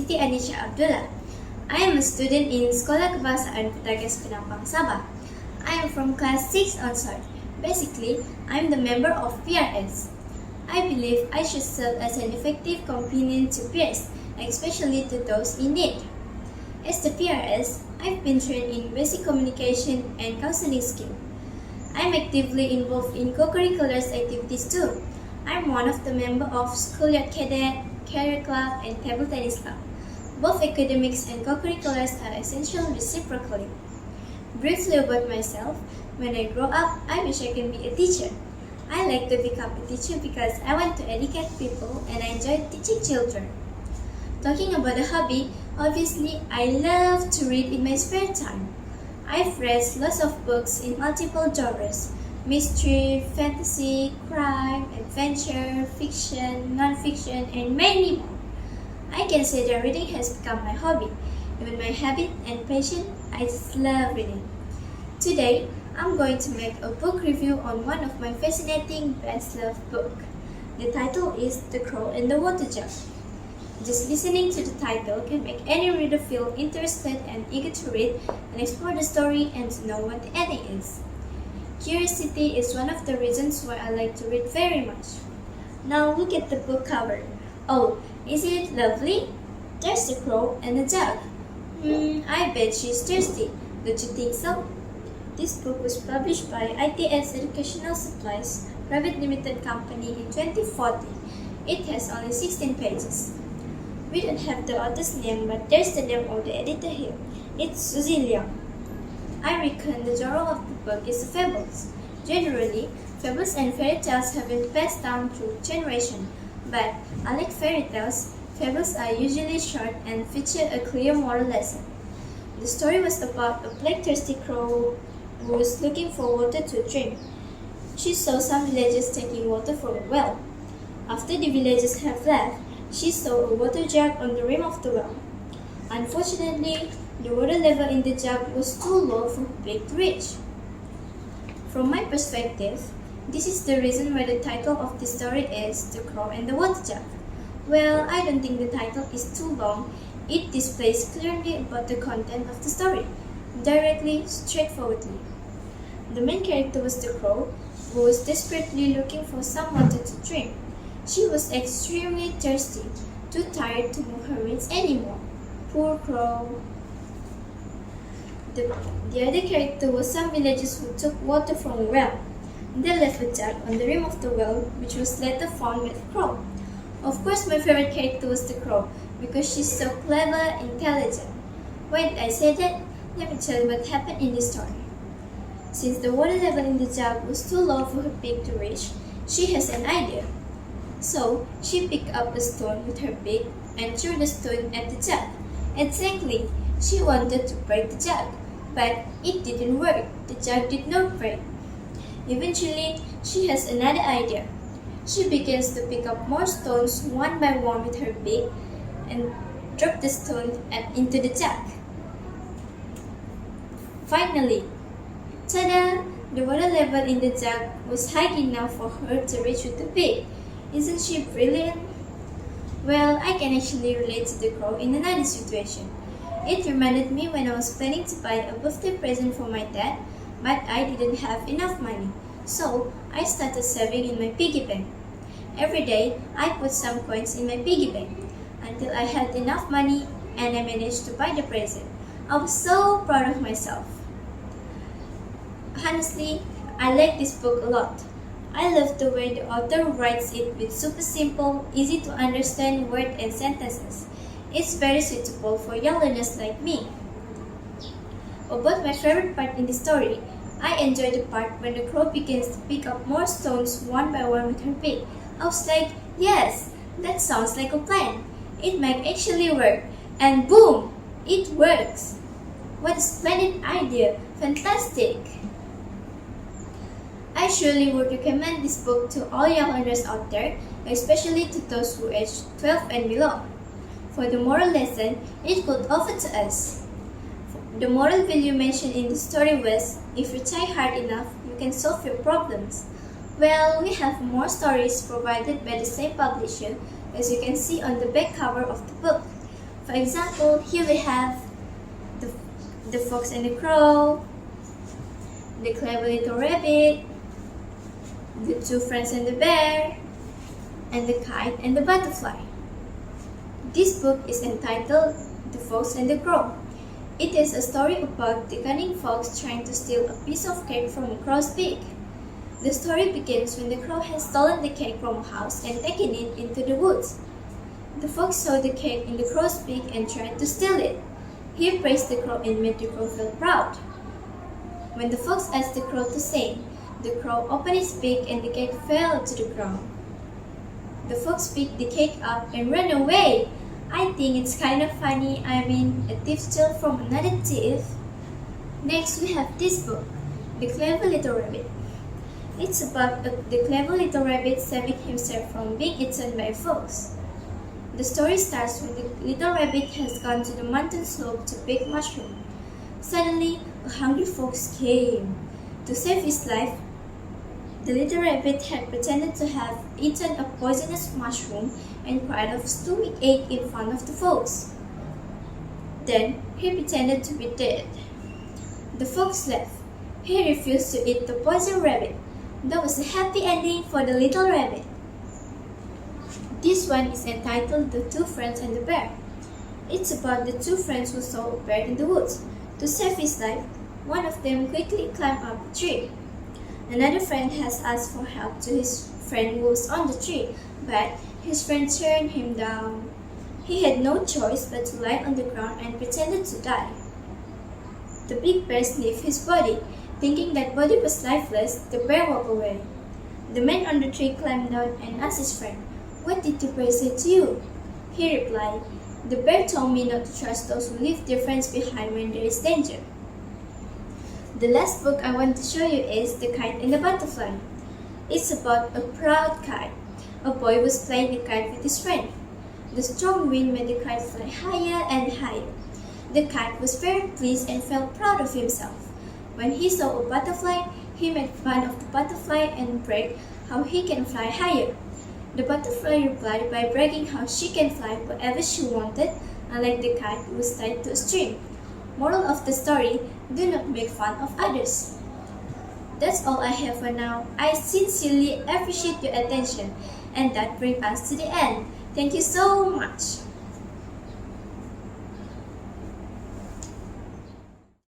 Siti Anisha Abdullah. I am a student in Sekolah Bahasa Inggeris Penampang, Sabah. I am from class 6 onward. Basically, I am the member of PRS. I believe I should serve as an effective companion to peers, especially to those in need. As the PRS, I've been trained in basic communication and counseling skills. I'm actively involved in co-curricular activities too. I'm one of the members of Schoolyard Cadet, Career Club, and Table Tennis Club. Both academics and co-curriculars are essential reciprocally. Briefly about myself, when I grow up, I wish I can be a teacher. I like to become a teacher because I want to educate people and I enjoy teaching children. Talking about a hobby, obviously I love to read in my spare time. I've read lots of books in multiple genres: mystery, fantasy, crime, adventure, fiction, non-fiction, and many more. I can say that reading has become my hobby. Even my habit and passion, I just love reading. Today, I'm going to make a book review on one of my fascinating best-loved books. The title is The Crow and the Water Jug. Just listening to the title can make any reader feel interested and eager to read and explore the story and to know what the ending is. Curiosity is one of the reasons why I like to read very much. Now look at the book cover. Oh, isn't it lovely? There's the crow and the jug. I bet she's thirsty. Don't you think so? This book was published by ITS Educational Supplies Private Limited Company in 2014. It has only 16 pages. We don't have the author's name, but there's the name of the editor here. It's Susie Liang. I reckon the genre of the book is fables. Generally, fables and fairy tales have been passed down through generations, but unlike fairy tales, fables are usually short and feature a clear moral lesson. The story was about a bloodthirsty crow who was looking for water to drink. She saw some villagers taking water from a well. After the villagers have left, she saw a water jug on the rim of the well. Unfortunately, the water level in the jug was too low for the pig to reach. From my perspective, this is the reason why the title of the story is The Crow and the Water Jug. Well, I don't think the title is too long. It displays clearly about the content of the story, directly, straightforwardly. The main character was the crow, who was desperately looking for some water to drink. She was extremely thirsty, too tired to move her wings anymore. Poor crow. The other character was some villagers who took water from a well. They left a jug on the rim of the well, which was later found by the crow. Of course, my favorite character was the crow, because she's so clever, intelligent. Why did I say that? Let me tell you what happened in this story. Since the water level in the jug was too low for her beak to reach, she has an idea. So, she picked up a stone with her beak and threw the stone at the jug. Exactly, she wanted to break the jug, but it didn't work. The jug did not break. Eventually, she has another idea. She begins to pick up more stones one by one with her beak and drop the stone into the jug. Finally, ta-da! The water level in the jug was high enough for her to reach with the beak. Isn't she brilliant? Well, I can actually relate to the crow in another situation. It reminded me when I was planning to buy a birthday present for my dad, but I didn't have enough money. So, I started saving in my piggy bank. Every day, I put some coins in my piggy bank until I had enough money and I managed to buy the present. I was so proud of myself. Honestly, I like this book a lot. I love the way the author writes it with super simple, easy to understand words and sentences. It's very suitable for young learners like me. About my favorite part in the story, I enjoyed the part when the crow begins to pick up more stones one by one with her beak. I was like, yes, that sounds like a plan. It might actually work. And boom, it works. What a splendid idea. Fantastic. I surely would recommend this book to all young learners out there, especially to those who age 12 and below. For the moral lesson, it could offer to us. The moral value mentioned in the story was, if you try hard enough, you can solve your problems. Well, we have more stories provided by the same publisher, as you can see on the back cover of the book. For example, here we have the fox and the crow, the clever little rabbit, the two friends and the bear, and the kite and the butterfly. This book is entitled The Fox and the Crow. It is a story about the cunning fox trying to steal a piece of cake from a crow's beak. The story begins when the crow has stolen the cake from a house and taken it into the woods. The fox saw the cake in the crow's beak and tried to steal it. He praised the crow and made the crow feel proud. When the fox asked the crow to sing, the crow opened its beak and the cake fell to the ground. The fox picked the cake up and ran away. I think it's kind of funny. A thief stole from another thief. Next, we have this book, The Clever Little Rabbit. It's about the clever little rabbit saving himself from being eaten by a fox. The story starts when the little rabbit has gone to the mountain slope to pick mushroom. Suddenly, a hungry fox came. To save his life, the little rabbit had pretended to have eaten a poisonous mushroom and cried of stomach ache in front of the fox. Then he pretended to be dead. The fox left. He refused to eat the poisoned rabbit. That was a happy ending for the little rabbit. This one is entitled The Two Friends and the Bear. It's about the two friends who saw a bear in the woods. To save his life, one of them quickly climbed up a tree. Another friend has asked for help to his friend who was on the tree, but his friend turned him down. He had no choice but to lie on the ground and pretended to die. The big bear sniffed his body. Thinking that body was lifeless, the bear walked away. The man on the tree climbed down and asked his friend, "What did the bear say to you?" He replied, "The bear told me not to trust those who leave their friends behind when there is danger." The last book I want to show you is The Kite and the Butterfly. It's about a proud kite. A boy was playing a kite with his friend. The strong wind made the kite fly higher and higher. The kite was very pleased and felt proud of himself. When he saw a butterfly, he made fun of the butterfly and bragged how he can fly higher. The butterfly replied by bragging how she can fly wherever she wanted, unlike the kite who was tied to a string. Moral of the story, do not make fun of others. That's all I have for now. I sincerely appreciate your attention, and that brings us to the end. Thank you so much.